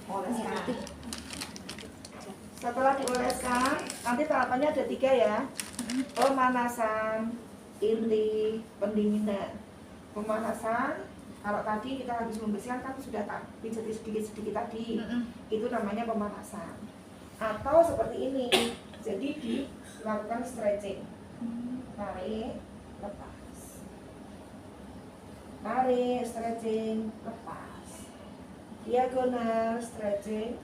oleskan. Setelah dioleskan, nanti tahapannya ada 3 ya. Pemanasan, inti, pendinginan. Pemanasan, kalau tadi kita habis membersihkan kan sudah pijati sedikit-sedikit tadi. Itu namanya pemanasan. Atau seperti ini. Jadi dilakukan stretching. Tarik, lepas. Tarik, stretching, lepas. Diagonal, stretching,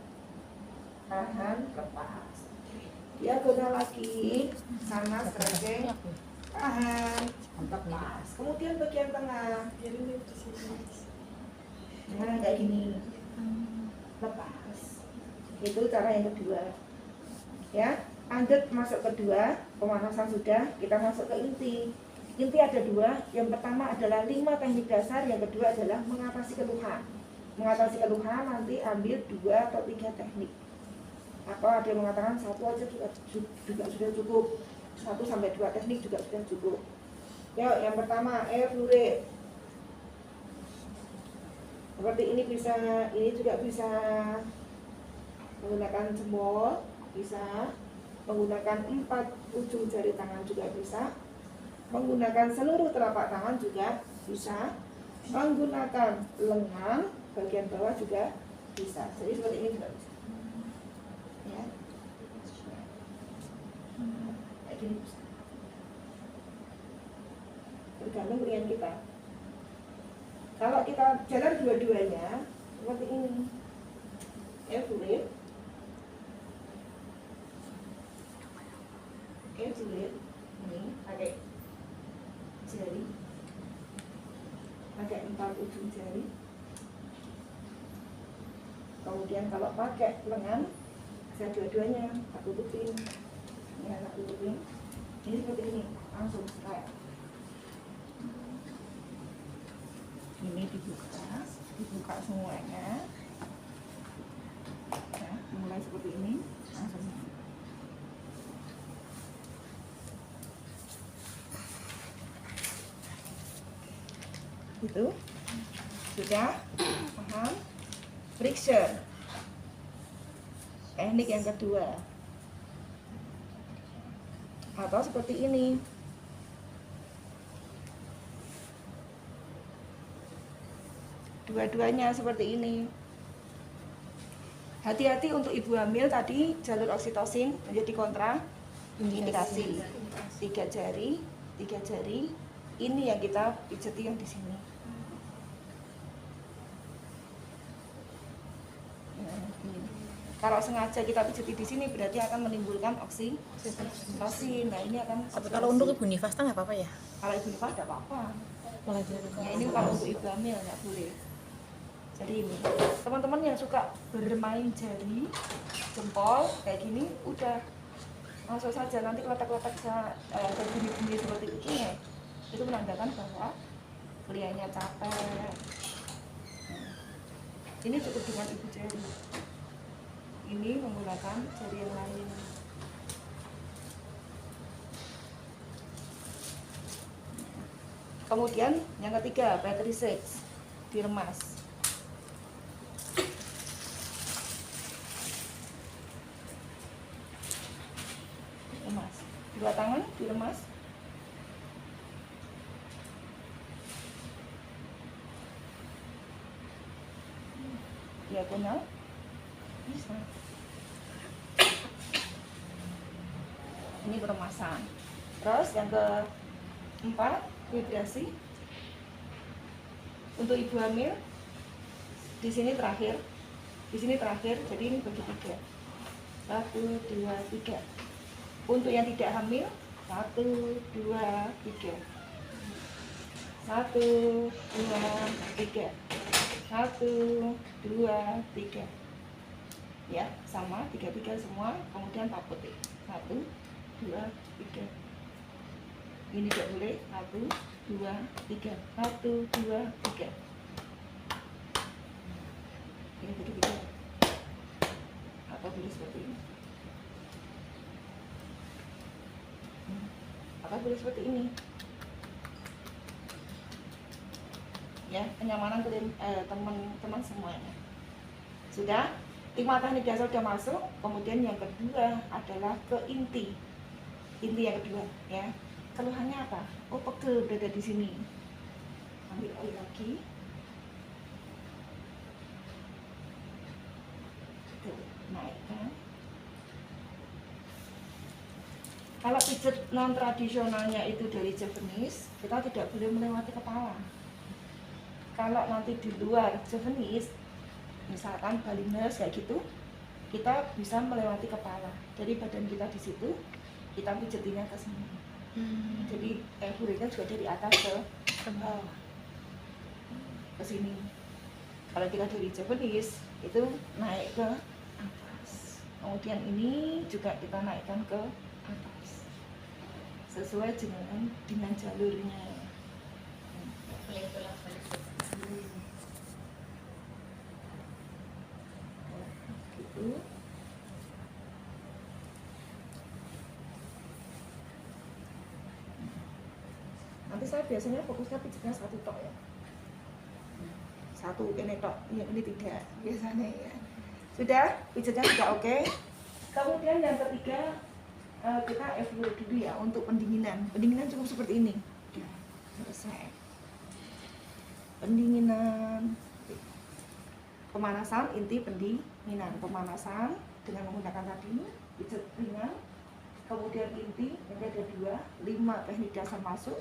tahan, lepas. Diagonal lagi, sana stretching, tahan, lepas. Kemudian bagian tengah, nah kayak gini, lepas. Itu cara yang kedua. Ya, lanjut masuk kedua, pemanasan sudah, kita masuk ke inti. Inti ada 2, yang pertama adalah 5 teknik dasar, yang kedua adalah mengatasi keluhan. Mengatasi keluhan nanti ambil 2 atau 3 teknik. Apa ada yang mengatakan 1 aja juga sudah cukup, 1 sampai 2 teknik juga sudah cukup. Yuk, yang pertama air fluid. Seperti ini bisa, ini juga bisa menggunakan jempol, bisa menggunakan 4 ujung jari tangan juga bisa, menggunakan seluruh telapak tangan juga bisa, menggunakan lengan bagian bawah juga bisa. Jadi seperti ini juga bisa. Ya. Kayak gini bisa. Tergantung pilihan kita. Kalau kita jalan dua-duanya seperti ini, air fluid, ini pakai jari, pakai 4 ujung jari. Kemudian kalau pakai lengan, bisa dua-duanya, tak tutupin, ini tak tutupin. Ini seperti ini, langsung kayak ini dibuka semuanya. Nah, mulai seperti ini, langsung. Itu sudah paham. Friction, teknik yang kedua, atau seperti ini. Dua-duanya seperti ini. Hati-hati untuk ibu hamil tadi, jalur oksitosin menjadi kontra indikasi. 3 jari, ini yang kita pijati yang di sini. Kalau sengaja kita pijati di sini berarti akan menimbulkan oksitosin. Nah, ini akan. Kalau untuk ibu nifas nggak apa-apa ya? Kalau ibu nifas tidak apa-apa. Ya, ini kalau untuk ibu hamil nggak boleh. Jadi ini teman-teman yang suka bermain jari jempol kayak gini, udah langsung saja nanti letak-letak kayak bunyi-bunyi seperti itu ya, itu menandakan bahwa kliennya capek. Ini cukup dengan ibu jari. Ini menggunakan jari yang lain. Kemudian yang ketiga, battery 6 diremas. Remas. 2 tangan diremas. Diagonal bisa. Ini peremasan. Terus yang keempat, vibrasi. Untuk ibu hamil di sini terakhir, jadi ini bagi 3. 1, 2, 3. Untuk yang tidak hamil 1, 2, 3. 1, 2, 3. 1, 2, 3. Ya, sama 3 semua. Kemudian taput 1, 2, 3. Ini tidak boleh. 1, 2, 3. 1, 2, 3. Ini begitu. Atau boleh seperti ini. Atau boleh seperti ini. Ya, kenyamanan teman-teman semuanya. Sudah? 5 teknik dasar sudah masuk, kemudian yang kedua adalah ke inti. Inti yang kedua ya. Keluhannya apa? Oh, pegel berada di sini. Ambil oil lagi. Tuh, naikkan. Kalau pijat non tradisionalnya itu dari Javanese, kita tidak boleh melewati kepala. Kalau nanti di luar Javanese, misalkan Balinese kayak gitu, kita bisa melewati kepala. Jadi badan kita di situ, kita pijatinya ke sini. Jadi fluidnya juga dari atas ke bawah, ke sini. Kalau kita dari Javanese itu naik ke atas. Kemudian ini juga kita naikkan ke atas sesuai dengan jalurnya. Gitu. Nanti saya biasanya fokusnya pijatnya satu tok ya. Satu ini tok, yang ini tidak biasanya ya. Sudah, pijatnya sudah oke. Kemudian yang ketiga, kita evaluasi dulu ya untuk pendinginan. Pendinginan cukup seperti ini. Ya, selesai. Pendinginan, pemanasan, inti pendinginan. Pemanasan dengan menggunakan tadi pijat ringan. Kemudian inti, ini ada 2, 5 teknik dasar masuk.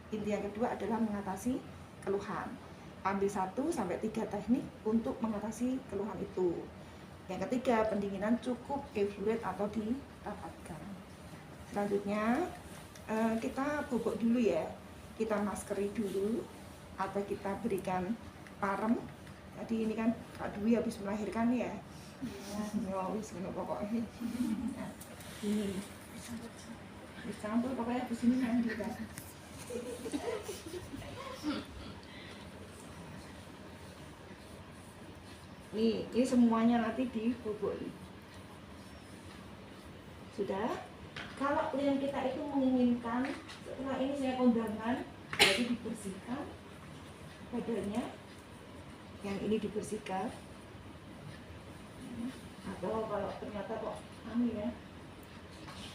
Inti yang kedua adalah mengatasi keluhan. Ambil 1 sampai 3 teknik untuk mengatasi keluhan itu. Yang ketiga, pendinginan cukup evaluate atau dirapatkan. Selanjutnya kita bobok dulu ya. Kita maskeri dulu atau kita berikan parem. Tadi ini kan Kak Dwi habis melahirkan ya. Ya wis ngono pokoknya. Nah, ini dicampur pokoknya habis ini mandi kan. Ini semuanya nanti diboboli. Sudah. Kalau klien kita itu menginginkan setelah ini saya kondangan, jadi dibersihkan badannya, yang ini dibersihkan. Atau kalau ternyata kok ya,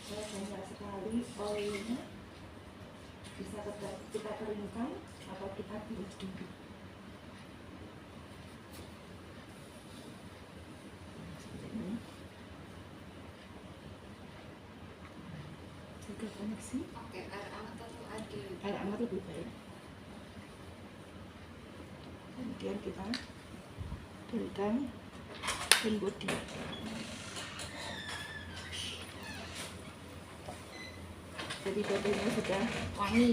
saya banyak sekali oilnya, bisa kita keringkan atau kita bilas dulu. Jaga koneksi. Oke, air hangat atau air dingin? Air hangat lebih baik. Kemudian kita berikan hand body. Jadi badannya sudah wangi.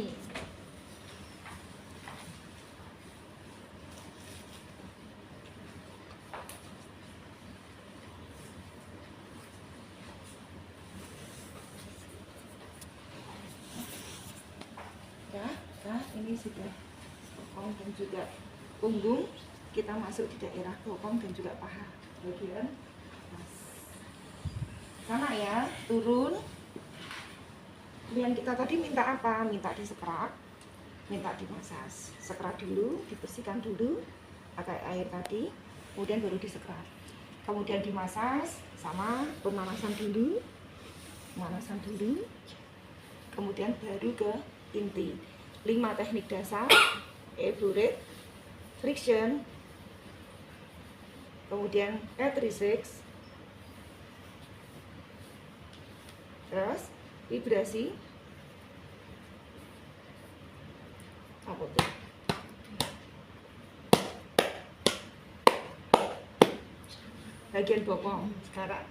Ini sudah bokong dan juga punggung, kita masuk di daerah bokong dan juga paha bagian atas. Sama ya, turun. Kemudian kita tadi minta apa? Minta disekrap, minta dimasas. Sekrap dulu, dibersihkan dulu pakai air tadi, kemudian baru disekrap. Kemudian dimasas, sama pemanasan dulu, kemudian baru ke inti. 5 teknik dasar, evaluate, friction, kemudian P36, terus vibrasi, apa tuh? Bagian bokong sekarang.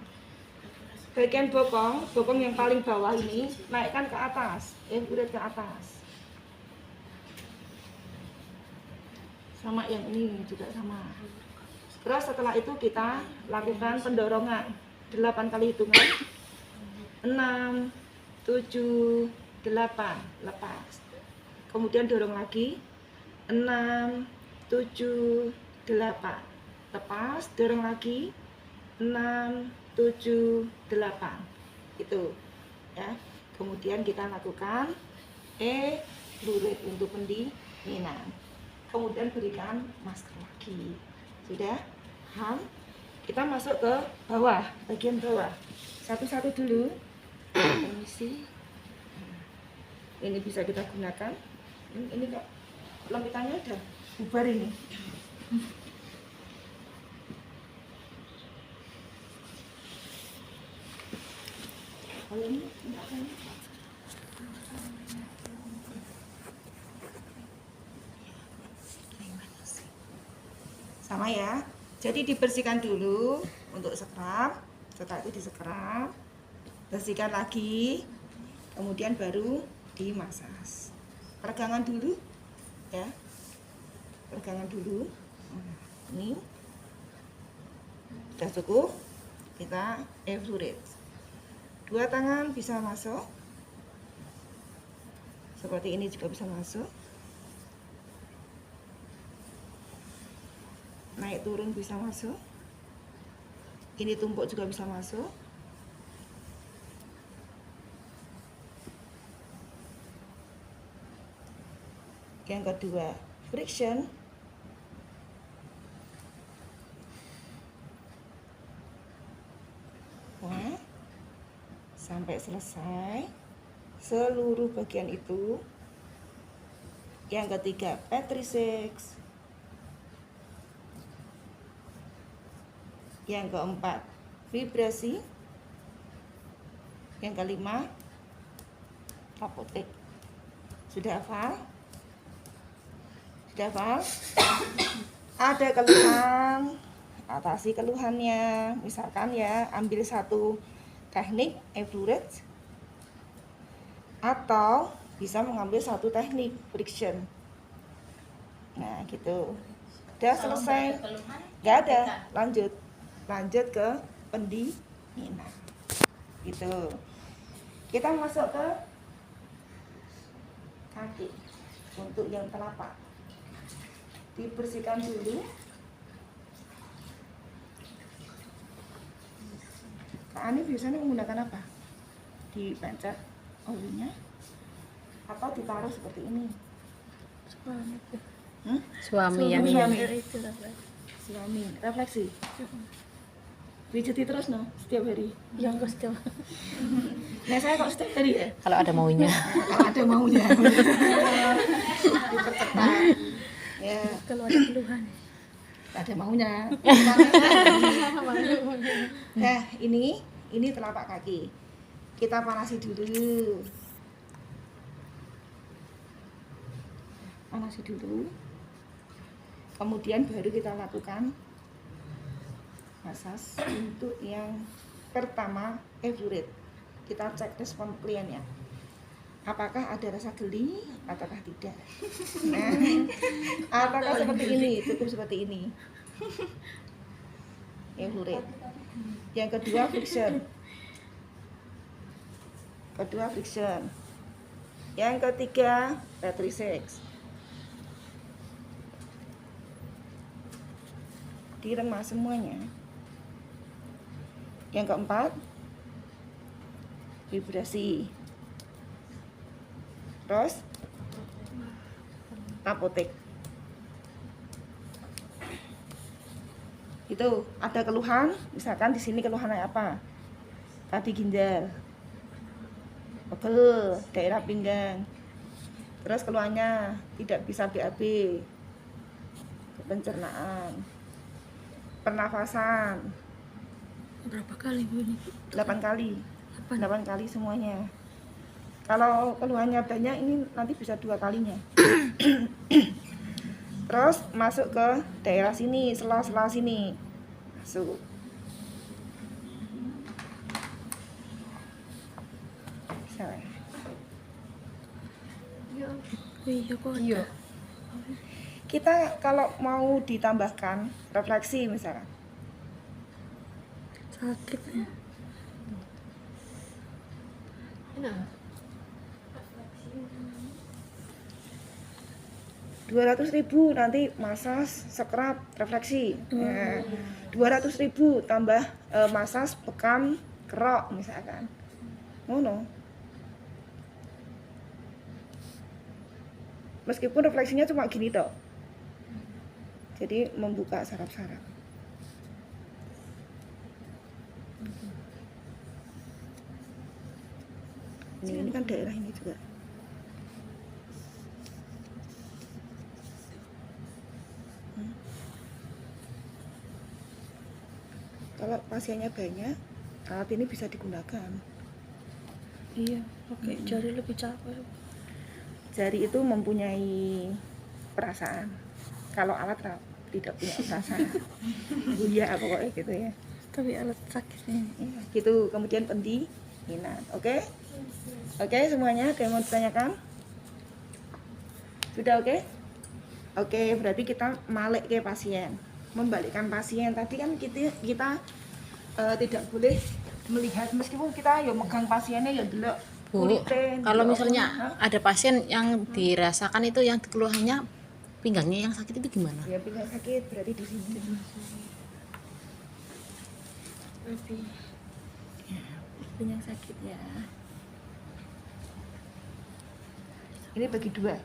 Bagian bokong yang paling bawah ini naikkan ke atas, evaluate ke atas. Sama yang ini juga sama. Terus setelah itu kita lakukan pendorongan 8 kali hitungan. 6, 7, 8, lepas. Kemudian dorong lagi 6, 7, 8, lepas, dorong lagi 6, 7, 8. Itu ya. Kemudian kita lakukan fluid untuk pendinginan. Kemudian berikan masker lagi. Sudah? Kita masuk ke bawah, bagian bawah. Satu-satu dulu. Permisi. Ini bisa kita gunakan. Ini kok lempitannya udah bubar ini. Kalau ini enggak kan? Sama ya. Jadi dibersihkan dulu untuk scrub. Setelah itu disekrap, bersihkan lagi, kemudian baru dimasas. Peregangan dulu, ya. Peregangan dulu. Ini sudah cukup. Kita evaluate. 2 tangan bisa masuk. Seperti ini juga bisa masuk. Naik turun bisa masuk. Ini tumpuk juga bisa masuk. Yang kedua, friction. Nah, sampai selesai seluruh bagian itu. Yang ketiga, Petrifex. Yang keempat, vibrasi. Yang kelima, apotek. Sudah hafal? Sudah hafal? Ada keluhan, atasi keluhannya. Misalkan ya, ambil satu teknik evaluate, atau bisa mengambil satu teknik friction. Nah, gitu. Udah selesai? Nggak ada, lanjut ke pendinginan. Gitu. Kita masuk ke kaki untuk yang telapak. Dibersihkan dulu. Kak Ani biasanya menggunakan apa? Dipencet olinya atau ditaruh seperti ini? Suami yang Suami. ini. Suami, refleksi. Pijeti terus no, setiap hari. Yang setiap. Nah saya kok setiap hari ya? Kalau ada maunya. Kalau ada maunya. Dipercepat. Ya, Kalau ada keluhan. ada maunya. Nah, ini telapak kaki. Kita panasi dulu. Panasi dulu. Kemudian baru kita lakukan masas untuk yang pertama, evaluate. Kita cek respon kliennya. Apakah ada rasa geli ataukah tidak? Nah, apakah seperti ini? Cukup seperti ini. Evaluate. Yang kedua, friction. Yang ketiga, Petrifex. Diremas semuanya. Yang keempat, vibrasi. Terus apotek. Itu ada keluhan, misalkan di sini keluhannya apa? Tadi ginjal, pegel, daerah pinggang. Terus keluhannya tidak bisa BAB, pencernaan, pernafasan. Berapa kali Bu ini? 8 kali. 8 kali semuanya. Kalau keluhannya banyak ini nanti bisa 2 kalinya. Terus masuk ke daerah sini, sela-sela sini. Masuk. Salah. Iya kok. Iya. Kita kalau mau ditambahkan refleksi misalkan. Sakit ya. 200.000 nanti masas, scrub, refleksi. Nah, 200.000 tambah masas, bekam, kerok misalkan. Ngono. Meskipun refleksinya cuma gini toh. Jadi membuka saraf-saraf. Ini kan daerah ini juga. Kalau pasiennya banyak, alat ini bisa digunakan. Iya, oke, jari lebih capek. Jari itu mempunyai perasaan. Kalau alat tidak punya perasaan. Iya, pokoknya gitu ya. Tapi alat sakitnya. Iya, gitu. Kemudian pendinginan. Oke? Oke, semuanya ada yang mau ditanyakan? Sudah oke? Oke, berarti kita balik ke pasien. Membalikkan pasien tadi kan kita tidak boleh melihat, meskipun kita ya megang pasiennya ya delok Bu, kulite, kalau delok misalnya apa. ada pasien yang dirasakan itu yang keluhannya pinggangnya yang sakit itu gimana? Ya pinggang sakit berarti di sini. Lebih. Ya, pinggang sakit ya. Ini bagi dua,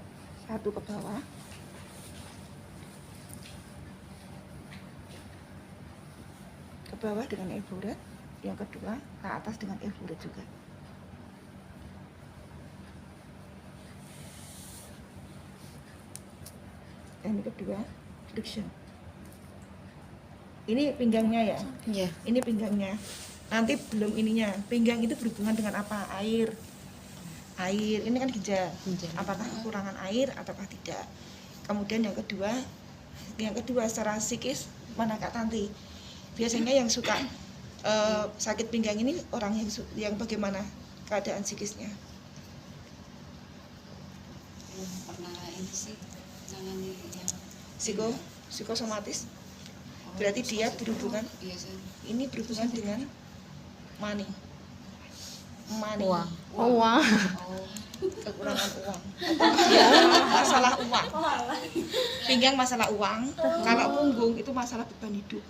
satu ke bawah. Ke bawah dengan evoret, yang kedua ke atas dengan evoret juga. Yang kedua flexion. Ini pinggangnya ya. Iya. Ini pinggangnya. Nanti belum ininya. Pinggang itu berhubungan dengan apa? Air. Air. Ini kan ginjal. Apakah kekurangan air ataukah tidak? Kemudian yang kedua secara psikis mana Kak Tanti? Biasanya yang suka sakit pinggang ini orang yang bagaimana keadaan psikisnya? Belum pernah ini sih nangani yang Psikosomatis. Berarti dia berhubungan, biasa. ini berhubungan dengan money. Uang. Uang. Oh, Kekurangan uang atau dia masalah uang. Pinggang masalah uang, kalau punggung itu masalah beban hidup.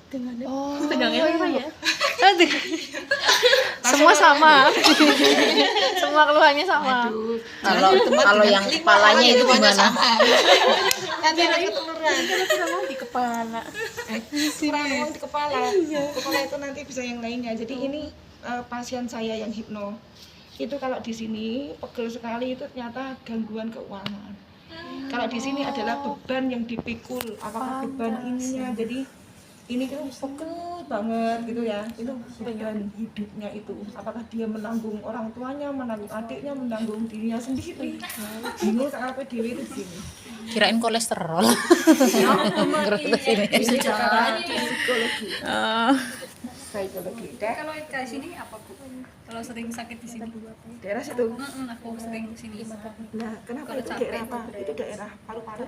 Oh. Pinggangnya apa ya? Semua sama. Semua keluhannya sama. Aduh, Kalau yang kepalanya itu gimana? nanti ada ketuluran. Di kepala. Kurang uang di kepala. Kepala itu nanti bisa yang lainnya. Jadi ini pasien saya yang hipno. Itu kalau di sini pegel sekali itu ternyata gangguan keuangan. Kalau di sini adalah beban yang dipikul, apakah beban ininya. Jadi ini kan pegel banget gitu ya. Itu beban hidupnya itu. Apakah dia menanggung orang tuanya, menanggung adiknya, menanggung dirinya sendiri. Bingung sampai dewi itu di sini. Kirain kolesterol. Ngerut sini. Ini secara psikologi. Psikologi. Kalau ke sini apa Bu? Kalau sering sakit di sini? Daerah situ. Aku sering ke sini. Nah, kenapa Kalau itu capek daerah apa? Itu daerah paru-paru.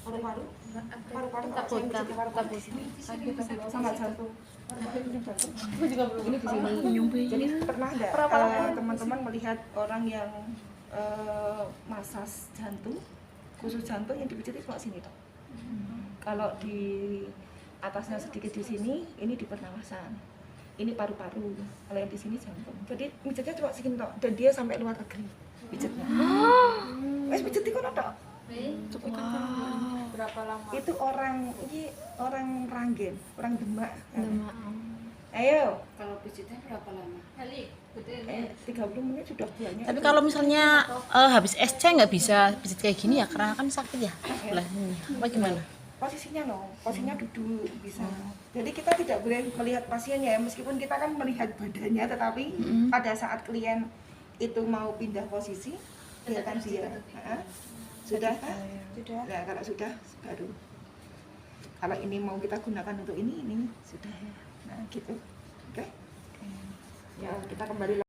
Paru-paru. Paru-paru. Paru-paru di sini. Sama jantung. Ini di sini. Jadi pernah enggak teman-teman melihat orang yang masas jantung, khusus jantung yang dipijati cuma sini toh. Kalau di atasnya sedikit di sini, ini di pernafasan. Ini paru-paru, kalau yang di sini jantung. Jadi pijatnya cuma segini toh, dan dia sampai luar negeri pijatnya. Wes pijat kono toh. Berapa lama? Itu orang Ranggen, orang Demak. Ayo, kalau pijitnya berapa lama? 30 menit sudah banyak. Tapi kalau misalnya habis SC nggak bisa pijit kayak gini ya, karena kan sakit ya. Lah ini. Apa gimana? Posisinya duduk bisa. Jadi kita tidak boleh melihat pasiennya ya, meskipun kita kan melihat badannya, tetapi pada saat klien itu mau pindah posisi, biarkan dia. Sudah? Sudah. Nah, kalau sudah baru. Kalau ini mau kita gunakan untuk ini sudah ya. Nah, gitu. Oke. Ya, kita kembali